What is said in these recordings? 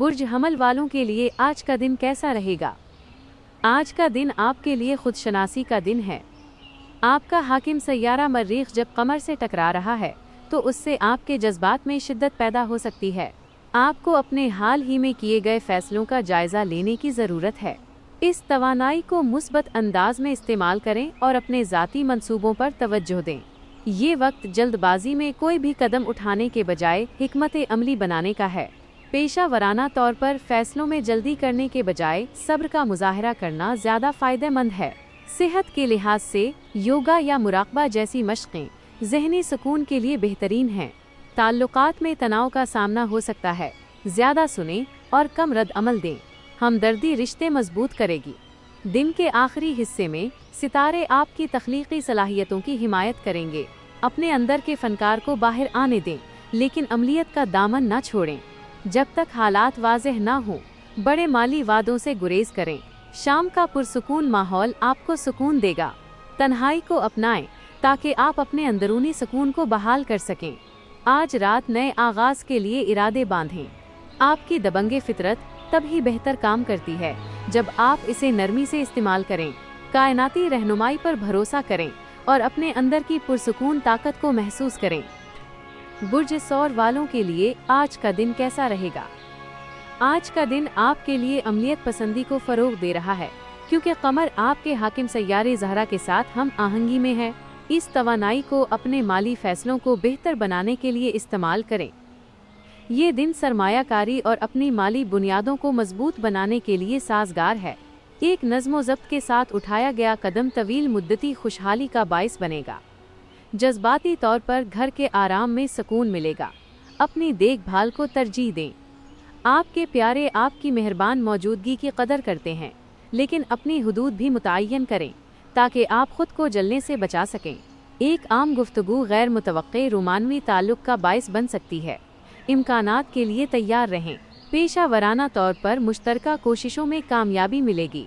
बुर्ज हमल वालों के लिए आज का दिन कैसा रहेगा? आज का दिन आपके लिए खुदशनासी का दिन है। आपका हाकिम सैयारा मर्रीख जब कमर से टकरा रहा है तो उससे आपके जज्बात में शिद्दत पैदा हो सकती है। आपको अपने हाल ही में किए गए फैसलों का जायज़ा लेने की ज़रूरत है। इस तवानाई को मुस्बत अंदाज में इस्तेमाल करें और अपने ज़ाती मंसूबों पर तवज्जो दें। ये वक्त जल्दबाजी में कोई भी कदम उठाने के बजाय हिकमत अमली बनाने का है। पेशा वराना तौर पर फैसलों में जल्दी करने के बजाय सब्र का मुजाहरा करना ज़्यादा फ़ायदेमंद है। सेहत के लिहाज से योगा या मुराक़बा जैसी मशक़ें ज़हनी सुकून के लिए बेहतरीन हैं। ताल्लुकात में तनाव का सामना हो सकता है। ज़्यादा सुनें और कम रद्द अमल दें। हमदर्दी रिश्ते मजबूत करेगी। दिन के आखिरी हिस्से में सितारे आपकी तख्लीकी सलाहियतों की हिमायत करेंगे। अपने अंदर के फनकार को बाहर आने दें, लेकिन अमलियत का दामन न छोड़ें। जब तक हालात वाज़ेह ना हो, बड़े माली वादों से गुरेज करें। शाम का पुरसुकून माहौल आपको सुकून देगा। तन्हाई को अपनाएं ताकि आप अपने अंदरूनी सुकून को बहाल कर सकें। आज रात नए आगाज़ के लिए इरादे बांधें। आपकी दबंगे फितरत तब ही बेहतर काम करती है जब आप इसे नरमी से इस्तेमाल करें। कायनाती रहनुमाई पर भरोसा करें और अपने अंदर की पुरसुकून ताकत को महसूस करें। बुर्ज सौर वालों के लिए आज का दिन कैसा रहेगा? आज का दिन आपके लिए अमलियत पसंदी को फ़रोग़ दे रहा है, क्योंकि कमर आपके हाकिम सैयारे ज़हरा के साथ हम आहंगी में है। इस तवानाई को अपने माली फ़ैसलों को बेहतर बनाने के लिए इस्तेमाल करें। ये दिन सरमायाकारी और अपनी माली बुनियादों को मजबूत बनाने के लिए साजगार है। एक नज़्म व ज़ब्त के साथ उठाया गया कदम तवील मुद्दती खुशहाली का बाइस बनेगा। जज्बाती तौर पर घर के आराम में सुकून मिलेगा। अपनी देखभाल को तरजीह दें। आपके प्यारे आपकी मेहरबान मौजूदगी की कदर करते हैं, लेकिन अपनी हुदूद भी मुतय्यन करें ताकि आप खुद को जलने से बचा सकें। एक आम गुफ्तगू गैर मुतवक्के रोमानवी ताल्लुक़ का बाइस बन सकती है। इम्कानात के लिए तैयार रहें। पेशा वराना तौर पर मुश्तरका कोशिशों में कामयाबी मिलेगी।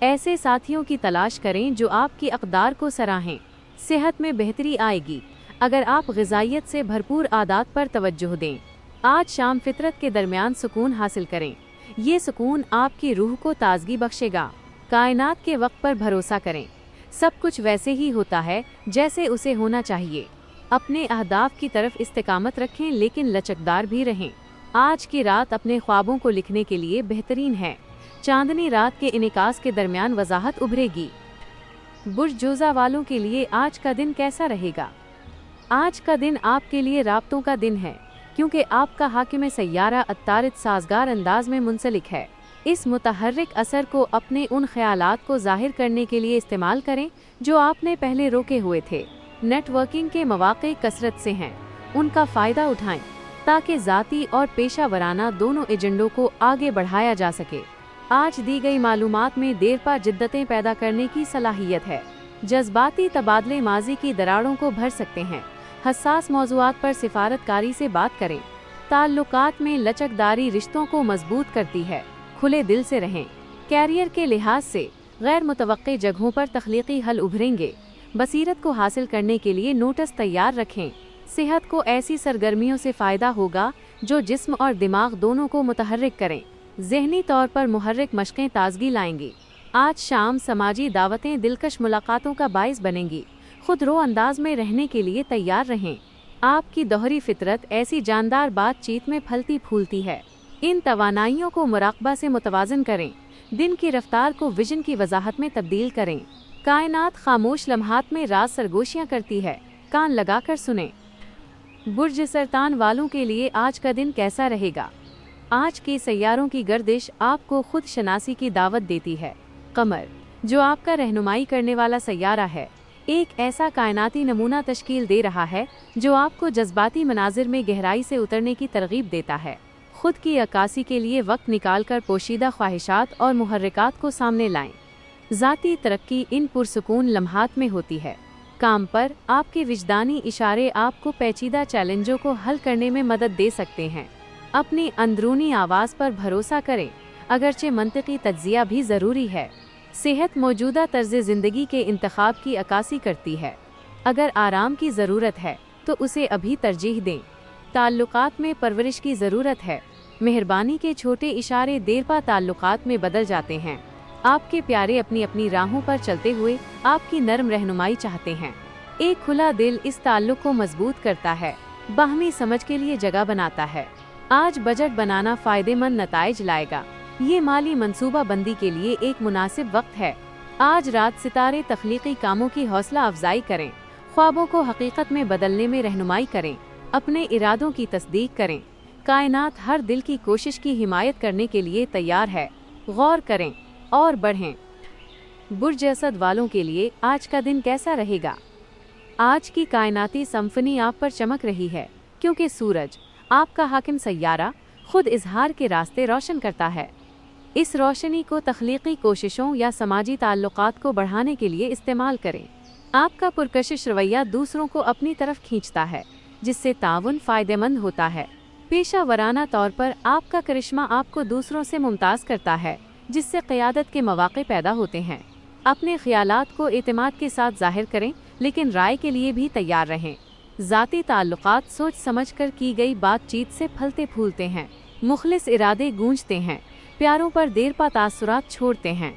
ऐसे साथियों की तलाश करें जो आपकी अक़दार को सराहें। सेहत में बेहतरी आएगी अगर आप ग़िज़ाइयत से भरपूर आदात पर तवज्जो दें। आज शाम फितरत के दरमियान सुकून हासिल करें। ये सुकून आपकी रूह को ताज़गी बख्शेगा। कायनात के वक्त पर भरोसा करें। सब कुछ वैसे ही होता है जैसे उसे होना चाहिए। अपने अहदाफ की तरफ इस्तिकामत रखें, लेकिन लचकदार भी रहें। आज की रात अपने ख्वाबों को लिखने के लिए बेहतरीन है। चांदनी रात के इनिकास के दरमियान वजाहत उभरेगी। बुर्ज जोज़ा वालों के लिए आज का दिन कैसा रहेगा? आज का दिन आपके लिए राब्तों का दिन है, क्योंकि आपका हाकिम सैयारा अत्तारिद साजगार अंदाज में मुंसलिक है। इस मुतहर्रिक असर को अपने उन ख्यालात को ज़ाहिर करने के लिए इस्तेमाल करें जो आपने पहले रोके हुए थे। नेटवर्किंग के मौक़े कसरत से हैं, उनका फ़ायदा उठाएं ताकि ज़ाती और पेशा वराना दोनों एजेंडों को आगे बढ़ाया जा सके। आज दी गई मालूमात में देरपा जिद्दतें पैदा करने की सलाहियत है। जज्बाती तबादले माजी की दरारों को भर सकते हैं। हसास मौज़ूआत पर सिफारतकारी से बात करें। ताल्लुकात में लचकदारी रिश्तों को मजबूत करती है। खुले दिल से रहें। कैरियर के लिहाज से गैर मुतवक्के जगहों पर तख्लीकी हल उभरेंगे। बसीरत को हासिल करने के लिए नोटिस तैयार रखें। सेहत को ऐसी सरगर्मियों से फ़ायदा होगा जो जिस्म और दिमाग दोनों को मुतहर्रिक करें। ज़हनी तौर पर मुहर्रिक मशक़ें ताज़गी लाएंगी। आज शाम समाजी दावतें दिलकश मुलाकातों का बाइस बनेंगी। खुद रो अंदाज में रहने के लिए तैयार रहें। आपकी दोहरी फितरत ऐसी जानदार बातचीत में फलती फूलती है। इन तवानाइयों को मुराक़बा से मुतवाज़न करें। दिन की रफ्तार को विजन की वजाहत में तब्दील करें। कायनात खामोश लम्हात में राज सरगोशियाँ करती है, कान लगाकर सुनें। बुर्ज सरतान वालों के लिए आज का दिन कैसा रहेगा? आज के सैयारों की गर्दिश आपको खुद शनासी की दावत देती है। कमर, जो आपका रहनुमाई करने वाला सैयारा है, एक ऐसा कायनाती नमूना तश्कील दे रहा है जो आपको जज्बाती मनाजिर में गहराई से उतरने की तरगीब देता है। खुद की अक्कासी के लिए वक्त निकालकर पोशीदा ख्वाहिशात और मुहर्रिकात को सामने लाएं। ज़ाती तरक्की इन पुरसुकून लम्हात में होती है। काम पर आपके विजदानी इशारे आपको पेचीदा चैलेंजों को हल करने में मदद दे सकते हैं। अपनी अंदरूनी आवाज़ पर भरोसा करें, अगरचे मंतकी तज्ज़िया भी ज़रूरी है। सेहत मौजूदा तर्ज़ ज़िंदगी के इंतखाब की अक्कासी करती है। अगर आराम की ज़रूरत है तो उसे अभी तरजीह दें। ताल्लुकात में परवरिश की ज़रूरत है मेहरबानी के छोटे इशारे देरपा ताल्लुकात में बदल जाते हैं। आपके प्यारे अपनी अपनी राहों पर चलते हुए आपकी नरम रहनुमाई चाहते हैं। एक खुला दिल इस ताल्लुक को मजबूत करता है, बाहमी समझ के लिए जगह बनाता है। आज बजट बनाना फायदेमंद नताइज लाएगा। ये माली मंसूबा बंदी के लिए एक मुनासिब वक्त है। आज रात सितारे तख्लीकी कामों की हौसला अफजाई करें, ख्वाबों को हकीकत में बदलने में रहनुमाई करें, अपने इरादों की तस्दीक करें। कायनात हर दिल की कोशिश की हिमायत करने के लिए तैयार है। गौर करें और बढ़ें। बुर्ज असद वालों के लिए आज का दिन कैसा रहेगा? आज की कायनाती संफनी आप पर चमक रही है, क्योंकि सूरज, आपका हाकिम सैयारा, खुद इजहार के रास्ते रोशन करता है। इस रोशनी को तख्लीकी कोशिशों या समाजी ताल्लुकात को बढ़ाने के लिए इस्तेमाल करें। आपका पुरकशिश रवैया दूसरों को अपनी तरफ खींचता है, जिससे ताउन फ़ायदेमंद होता है। पेशा वराना तौर पर आपका करिश्मा आपको दूसरों से मुमताज़ करता है, जिससे क़यादत के मौक़े पैदा होते हैं। अपने ख़यालात को एतमाद के साथ ज़ाहिर करें, लेकिन राय के लिए भी तैयार रहें। ज़ाती ताल्लुकात सोच समझ कर की गई बातचीत से फलते फूलते हैं। मुखलिस इरादे गूंजते हैं, प्यारों पर देरपा तासुरात छोड़ते हैं।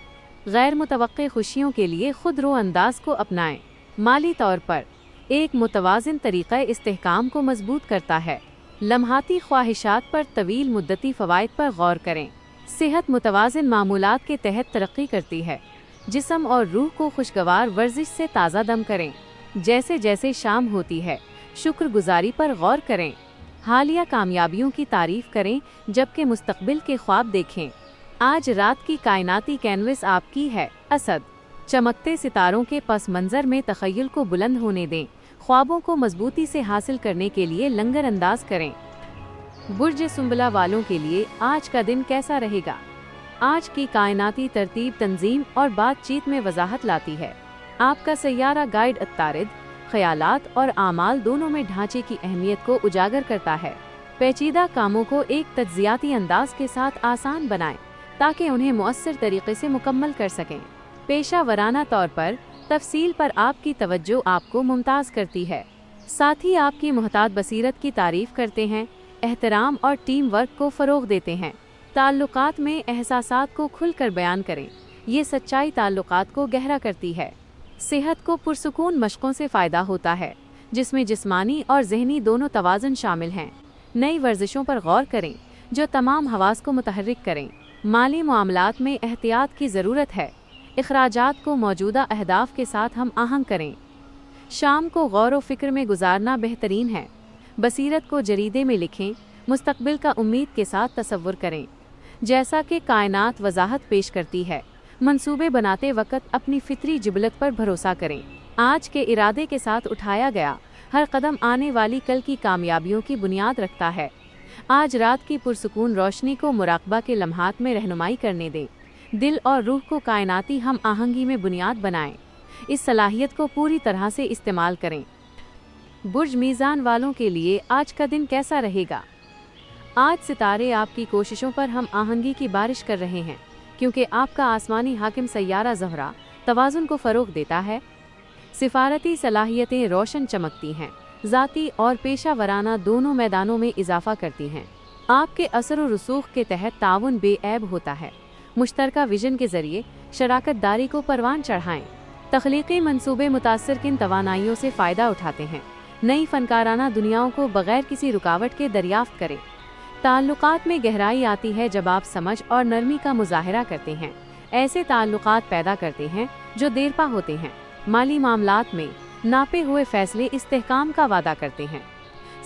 गैर मुतवक्के खुशियों के लिए खुद रो अंदाज को अपनाएं। माली तौर पर एक मुतवाज़िन तरीक़ा इस्तेहकाम को मजबूत करता है। लम्हाती ख्वाहिशात पर तवील मुद्दती फ़वाइद पर गौर करें। सेहत मुतवाज़िन मामूलात के तहत तरक्की करती है। जिस्म और रूह को खुशगवार वर्जिश से ताज़ा दम करें। जैसे जैसे शाम होती है, शुक्रगुजारी पर गौर करें। हालिया कामयाबियों की तारीफ़ करें, जबकि मुस्तकबिल के ख्वाब देखें। आज रात की कायनाती कैनवस आपकी है। असद, चमकते सितारों के पस मंज़र में तख़य्युल को बुलंद होने दें। ख्वाबों को मजबूती से हासिल करने के लिए लंगर अंदाज करें। बुर्ज सुंबला वालों के लिए आज का दिन कैसा रहेगा? आज की कायनाती तरतीब तंजीम और बातचीत में वजाहत लाती है। आपका सैयारा गाइड अत्तारिद, ख्यालात और आमाल दोनों में ढांचे की अहमियत को उजागर करता है। पेचीदा कामों को एक तज्जियाती अंदाज के साथ आसान बनाएं, ताकि उन्हें मुअस्सर तरीके से मुकम्मल कर सकें। पेशा वराना तौर पर तफसील पर आपकी तवज्जो आपको मुमताज़ करती है। साथ ही आपकी मुहतात बसीरत की तारीफ़ करते हैं, एहतराम और टीम वर्क को फ़रोग़ देते हैं। ताल्लुकात में एहसासात को खुलकर बयान करें। ये सच्चाई ताल्लुकात को गहरा करती है। सेहत को पुरसुकून मशक़ों से फ़ायदा होता है, जिसमें जिस्मानी और ज़हनी दोनों तवाज़ुन शामिल हैं। नई वर्जिशों पर गौर करें, जो तमाम हवास को मुतहर्रिक करें। माली मामलात में एहतियात की ज़रूरत है। इखराजात को मौजूदा अहदाफ के साथ हम आहंग करें। शाम को गौर व फिक्र में गुजारना बेहतरीन है। बसीरत को जरीदे में लिखें, मुस्तकबिल का उम्मीद के साथ तसव्वुर करें। जैसा कि कायनात वजाहत पेश करती है, मंसूबे बनाते वक़्त अपनी फितरी जिबलत पर भरोसा करें। आज के इरादे के साथ उठाया गया हर कदम आने वाली कल की कामयाबियों की बुनियाद रखता है। आज रात की पुरसुकून रोशनी को मुराकबा के लम्हात में रहनुमाई करने दें। दिल और रूह को कायनाती हम आहंगी में बुनियाद बनाएं। इस सलाहियत को पूरी तरह से इस्तेमाल करें। बुर्ज मीज़ान वालों के लिए आज का दिन कैसा रहेगा? आज सितारे आपकी कोशिशों पर हम आहंगी की बारिश कर रहे हैं, क्योंकि आपका आसमानी हाकिम सैयारा ज़हरा तवाज़ुन को फ़रोग़ देता है। सिफारती सलाहियतें रोशन चमकती हैं, ज़ाती और पेशा वराना दोनों मैदानों में इजाफ़ा करती हैं। आपके असर व रसूख के तहत ताउन बेऐब होता है। मुश्तरका विजन के ज़रिए शराकत दारी को परवान चढ़ाएँ। तख्लीकी मंसूबे मुतासर किन तवानाइयों से फ़ायदा उठाते हैं। नई फ़नकाराना दुनियाओं को बग़ैर किसी रुकावट के दरियाफ़्त करें। ताल्लुकात में गहराई आती है जब आप समझ और नरमी का मुज़ाहरा करते हैं। ऐसे ताल्लुकात पैदा करते हैं जो देरपा होते हैं। माली मामलात में नापे हुए फ़ैसले इस्तेहकाम का वादा करते हैं।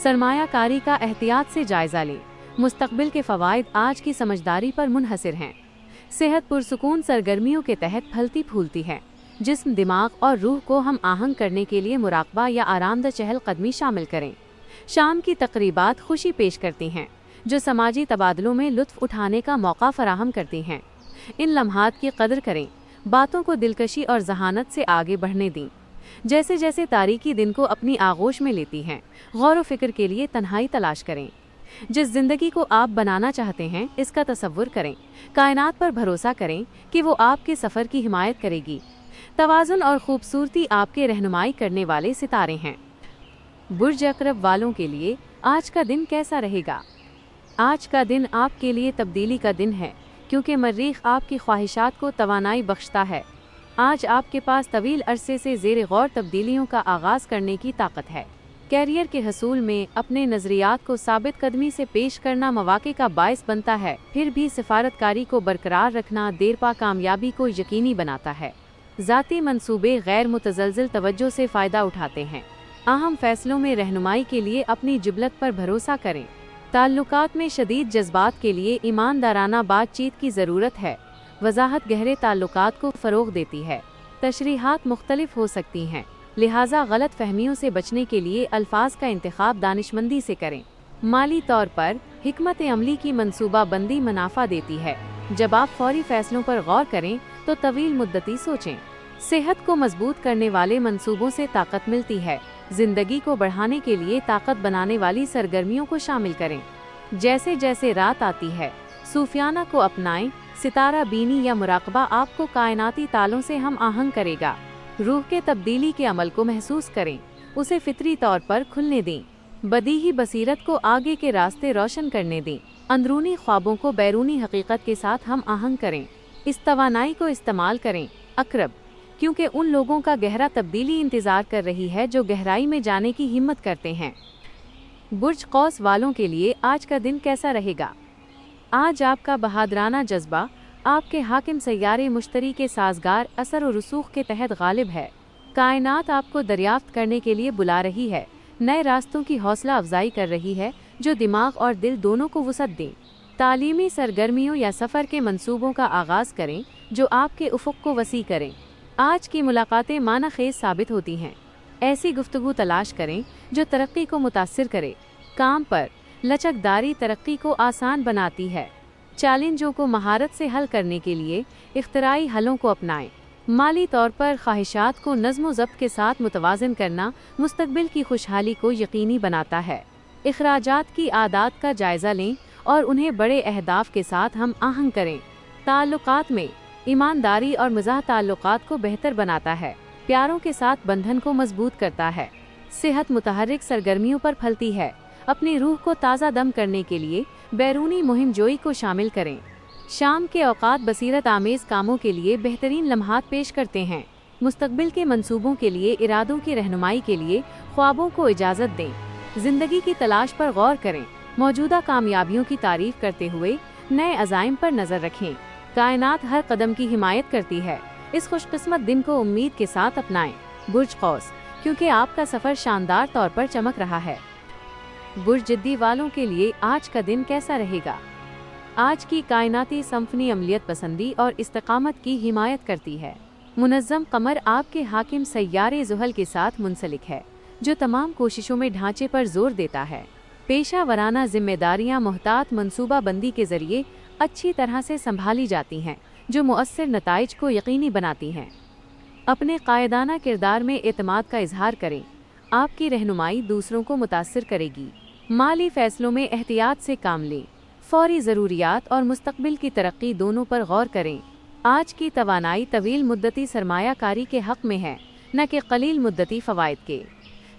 सरमायाकारी का एहतियात से जायज़ा लें। मुस्तकबिल के फ़वाइद आज की समझदारी पर मुनहसर हैं। सेहत पुरसुकून सरगर्मियों के तहत फलती फूलती है। जिस्म, दिमाग और रूह को हम आहंग करने के लिए मुराकबा या आरामदा चहल कदमी शामिल करें। शाम की तकरीबात खुशी पेश करती हैं, जो समाजी तबादलों में लुत्फ़ उठाने का मौका फराहम करती हैं। इन लम्हात की कदर करें। बातों को दिलकशी और जहानत से आगे बढ़ने दें। जैसे जैसे तारीकी दिन को अपनी आगोश में लेती हैं, गौर व फिक्र के लिए तन्हाई तलाश करें। जिस ज़िंदगी को आप बनाना चाहते हैं, इसका तसव्वुर करें। कायनात पर भरोसा करें कि वो आपके सफ़र की हिमायत करेगी। तवाज़ुन और खूबसूरती आपके रहनुमाई करने वाले सितारे हैं। बुर्ज अक़रब वालों के लिए आज का दिन कैसा रहेगा? आज का दिन आपके लिए तब्दीली का दिन है, क्योंकि मरीख आपकी ख्वाहिशात को तवानाई बख्शता है। आज आपके पास तवील अरसे से ज़ेर गौर तब्दीलियों का आगाज़ करने की ताकत है। कैरियर के हसूल में अपने नज़रियात को साबित कदमी से पेश करना मौक़े का बायस बनता है, फिर भी सिफारतकारी को बरकरार रखना देरपा कामयाबी को यकीनी बनाता है। ज़ाती मंसूबे गैर मुतज़लज़िल तवज्जो से फ़ायदा उठाते हैं। अहम फैसलों में रहनुमाई के लिए अपनी जिबलत पर भरोसा करें। ताल्लुकात में शदीद जज्बात के लिए ईमानदाराना बातचीत की ज़रूरत है। वजाहत गहरे ताल्लुकात को फ़रोग़ देती है। तशरीहात मुख्तलिफ हो सकती हैं, लिहाजा गलत फहमियों से बचने के लिए अल्फाज का इंतखाब दानिशमंदी से करें। माली तौर पर हिकमत अमली की मंसूबा बंदी मुनाफा देती है। जब आप फौरी फैसलों पर गौर करें तो तवील मुद्दती सोचें। सेहत को मजबूत करने वाले मंसूबों से ताकत मिलती है। जिंदगी को बढ़ाने के लिए ताकत बनाने वाली सरगर्मियों को शामिल करें। जैसे जैसे रात आती है, सूफियाना को अपनाएं। सितारा बीनी या मुराकबा आपको कायनाती तालों से हम आहंग करेगा। रूह के तब्दीली के अमल को महसूस करें, उसे फितरी तौर पर खुलने दें। बदीही बसीरत को आगे के रास्ते रोशन करने दें। अंदरूनी ख्वाबों को बैरूनी हकीकत के साथ हम आहंग करें। इस तवानाई को इस्तेमाल करें। अकरब, क्योंकि उन लोगों का गहरा तब्दीली इंतज़ार कर रही है जो गहराई में जाने की हिम्मत करते हैं। बुर्ज कौस वालों के लिए आज का दिन कैसा रहेगा? आज आपका बहादराना जज्बा आपके हाकिम सैयारे मुश्तरी के साजगार असर और रसूख के तहत गालिब है। कायनात आपको दरियाफ्त करने के लिए बुला रही है, नए रास्तों की हौसला अफजाई कर रही है जो दिमाग और दिल दोनों को वुसअत दें। तालीमी सरगर्मियों या सफ़र के मंसूबों का आगाज़ करें जो आपके उफ़ुक़ को वसी करें। आज की मुलाकातें माना खेज साबित होती हैं। ऐसी गुफ्तगू तलाश करें जो तरक्की को मुतासिर करे। काम पर लचकदारी तरक्की को आसान बनाती है। चैलेंजों को महारत से हल करने के लिए इख्तराई हलों को अपनाएं। माली तौर पर ख्वाहिशात को नज़्म ज़ब्त के साथ मुतवाज़न करना मुस्तक़बिल की खुशहाली को यकीनी बनाता है। इखराजात की आदात का जायज़ा लें और उन्हें बड़े अहदाफ के साथ हम आहंग करें। ताल्लुकात में ईमानदारी और मज़ाह ताल्लुकात को बेहतर बनाता है, प्यारों के साथ बंधन को मजबूत करता है। सेहत मुतहर्रिक सरगर्मियों पर फलती है। अपनी रूह को ताज़ा दम करने के लिए बैरूनी मुहिम जोई को शामिल करें। शाम के औकात बसीरत आमेज़ कामों के लिए बेहतरीन लम्हात पेश करते हैं। मुस्तकबिल के मंसूबों के लिए इरादों की रहनुमाई के लिए ख्वाबों को इजाज़त दें। ज़िंदगी की तलाश पर गौर करें। मौजूदा कामयाबियों की तारीफ करते हुए नए अज़ाइम पर नज़र रखें। कायनात हर कदम की हिमायत करती है। इस खुशकिस्मत दिन को उम्मीद के साथ अपनाएं। बुर्ज कौस, क्योंकि आपका सफ़र शानदार तौर पर चमक रहा है। बुर्ज जिद्दी वालों के लिए आज का दिन कैसा रहेगा? आज की कायनाती संफनी अमलियत पसंदी और इस्तिकामत की हिमायत करती है। मुनज़्ज़म कमर आपके हाकिम सैयारे ज़ुहल के साथ मुंसलिक है, जो तमाम कोशिशों में ढांचे पर जोर देता है। पेशा वराना जिम्मेदारियां मुहतात मनसूबा बंदी के ज़रिए अच्छी तरह से संभाली जाती हैं, जो मुअस्सिर नताइज को यकीनी बनाती हैं। अपने कायदाना किरदार में एतमाद का इजहार करें। आपकी रहनुमाई दूसरों को मुतासिर करेगी। माली फैसलों में एहतियात से काम लें। फौरी ज़रूरियात और मुस्तकबिल की तरक्की दोनों पर गौर करें। आज की तवानाई तवील मुद्दती सरमायाकारी के हक़ में है, न कि कलील मुद्दती फ़वाइद के।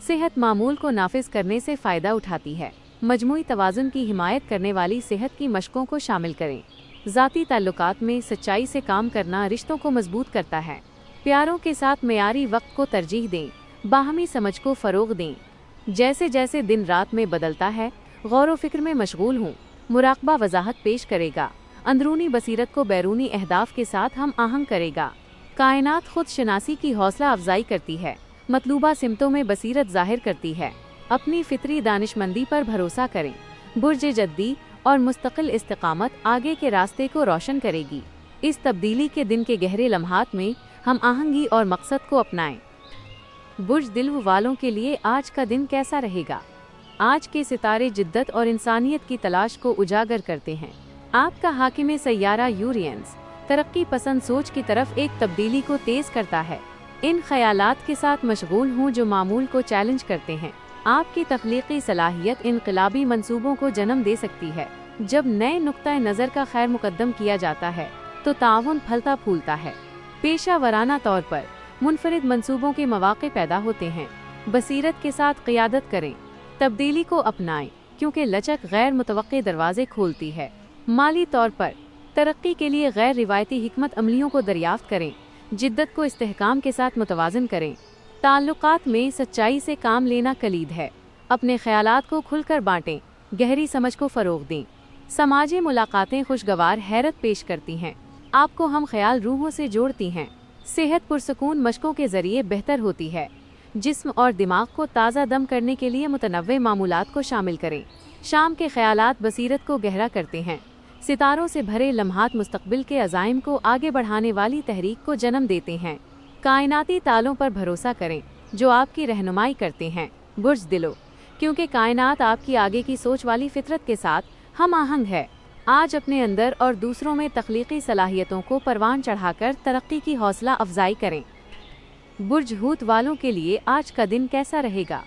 सेहत मामूल को नाफिज करने से फ़ायदा उठाती है। मजमूई तवाज़ुन की हिमायत करने वाली सेहत की मशकों को शामिल करें। ज़ाती ताल्लुकात में सच्चाई से काम करना रिश्तों को मजबूत करता है। प्यारों के साथ मेयारी वक्त को तरजीह दें। बाहमी समझ को फ़रोग़ दें। जैसे जैसे दिन रात में बदलता है, गौर व फिक्र में मशगूल हूँ। मुराकबा वजाहत पेश करेगा। अंदरूनी बसीरत को बैरूनी अहदाफ के साथ हम आहंग करेगा। कायनात खुद शनासी की हौसला अफजाई करती है। मतलूबा सिमतों में बसीरत ज़ाहिर करती है। अपनी फितरी दानिशमंदी पर भरोसा करें। बुर्ज जद्दी और मुस्तकिल इस्तिकामत आगे के रास्ते को रोशन करेगी। इस तब्दीली के दिन के गहरे लम्हात में हम आहंगी और मकसद को अपनाएं। बुर्ज दिल वालों के लिए आज का दिन कैसा रहेगा? आज के सितारे जिद्दत और इंसानियत की तलाश को उजागर करते हैं। आपका हाकिम सैयारा यूरेनस तरक्की पसंद सोच की तरफ एक तब्दीली को तेज करता है। इन ख्यालात के साथ मशगूल हूँ जो मामूल को चैलेंज करते हैं। आपकी तख्लीकी सलाहियत इनकलाबी मंसूबों को जन्म दे सकती है। जब नए नुक्ता नज़र का खैर मुकद्दम किया जाता है तो ताउन फलता फूलता है। पेशा वराना तौर पर मुनफरिद मंसूबों के मौक़े पैदा होते हैं। बसीरत के साथ क़ियादत करें। तब्दीली को अपनाएं। क्योंकि लचक गैर मुतवक्के दरवाजे खोलती है। माली तौर पर तरक्की के लिए गैर रिवायती हिकमत अमलियों को दरियाफ्त करें, जिद्दत को इस्तेहकाम के साथ मुतवाज़न करें। ताल्लुकात में सच्चाई से काम लेना कलीद है। अपने ख्यालात को खुलकर बांटें, गहरी समझ को फ़रोग़ दें। समाजी मुलाकातें खुशगवार हैरत पेश करती हैं, आपको हम ख्याल रूहों से जोड़ती हैं। सेहत पुरसकून मशकों के ज़रिए बेहतर होती है। जिस्म और दिमाग को ताज़ा दम करने के लिए मुतनव्वे मामूलात को शामिल करें। शाम के ख्यालात बसीरत को गहरा करते हैं। सितारों से भरे लम्हात मुस्तक़बिल के अज़ाइम को आगे बढ़ाने वाली तहरीक को जन्म देते हैं। कायनाती तालों पर भरोसा करें जो आपकी रहनुमाई करते हैं। बुर्ज दिलो, क्योंकि कायनात आपकी आगे की सोच वाली फितरत के साथ हम आहंग है। आज अपने अंदर और दूसरों में तख्लीकी सलाहियतों को परवान चढ़ाकर तरक्की की हौसला अफजाई करें। बुर्ज हूत वालों के लिए आज का दिन कैसा रहेगा?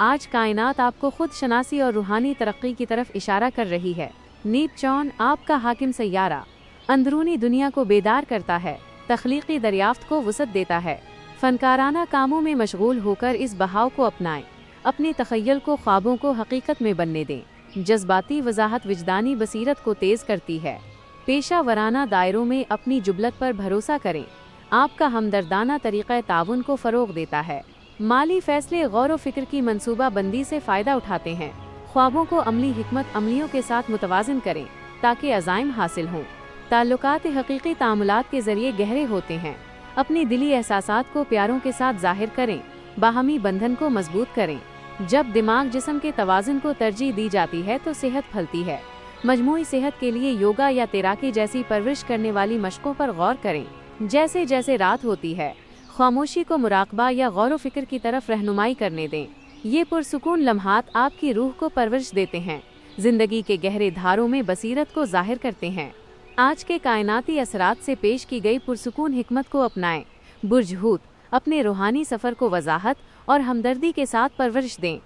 आज कायनात आपको खुद शनासी और रूहानी तरक्की की तरफ इशारा कर रही है। नेपच्यून आपका हाकिम सैयारा अंदरूनी दुनिया को बेदार करता है, तख्लीकी दरियाफ्त को वुसअत देता है। फनकाराना कामों में मशगूल होकर इस बहाव को अपनाएं, अपनी तख़य्युल को ख्वाबों को हकीकत में बनने दें। जज्बाती वजाहत विजदानी बसीरत को तेज़ करती है। पेशा वराना दायरों में अपनी जुबलत पर भरोसा करें, आपका हमदर्दाना तरीक़ा ताउन को फ़रोग़ देता है। माली फ़ैसले गौर व फ़िक्र की मनसूबा बंदी से फ़ायदा उठाते हैं। ख्वाबों को अमली हिकमत अमलियों के साथ मुतवाज़िन करें ताकि अज़ाइम हासिल हों। ताल्लुकात हकीकी तामुलात के ज़रिए गहरे होते हैं। अपनी दिली एहसासात को प्यारों के साथ ज़ाहिर करें, बाहमी बंधन को मजबूत करें। जब दिमाग जिस्म के तवाज़ुन को तरजीह दी जाती है तो सेहत फलती है। मजमूई सेहत के लिए योगा या तैराकी जैसी परवरिश करने वाली मशकों पर गौर करें। जैसे जैसे रात होती है, खामोशी को मुराकबा या गौर व फ़िक्र की तरफ रहनुमाई करने दें। ये पुरसुकून लम्हात आपकी रूह को परवरिश देते हैं, ज़िंदगी के गहरे धारों में बसीरत को ज़ाहिर करते हैं। आज के कायनाती असरात से पेश की गई पुरसुकून हिकमत को अपनाएं। बुर्ज हूत अपने रूहानी सफ़र को वजाहत और हमदर्दी के साथ परवरिश दें।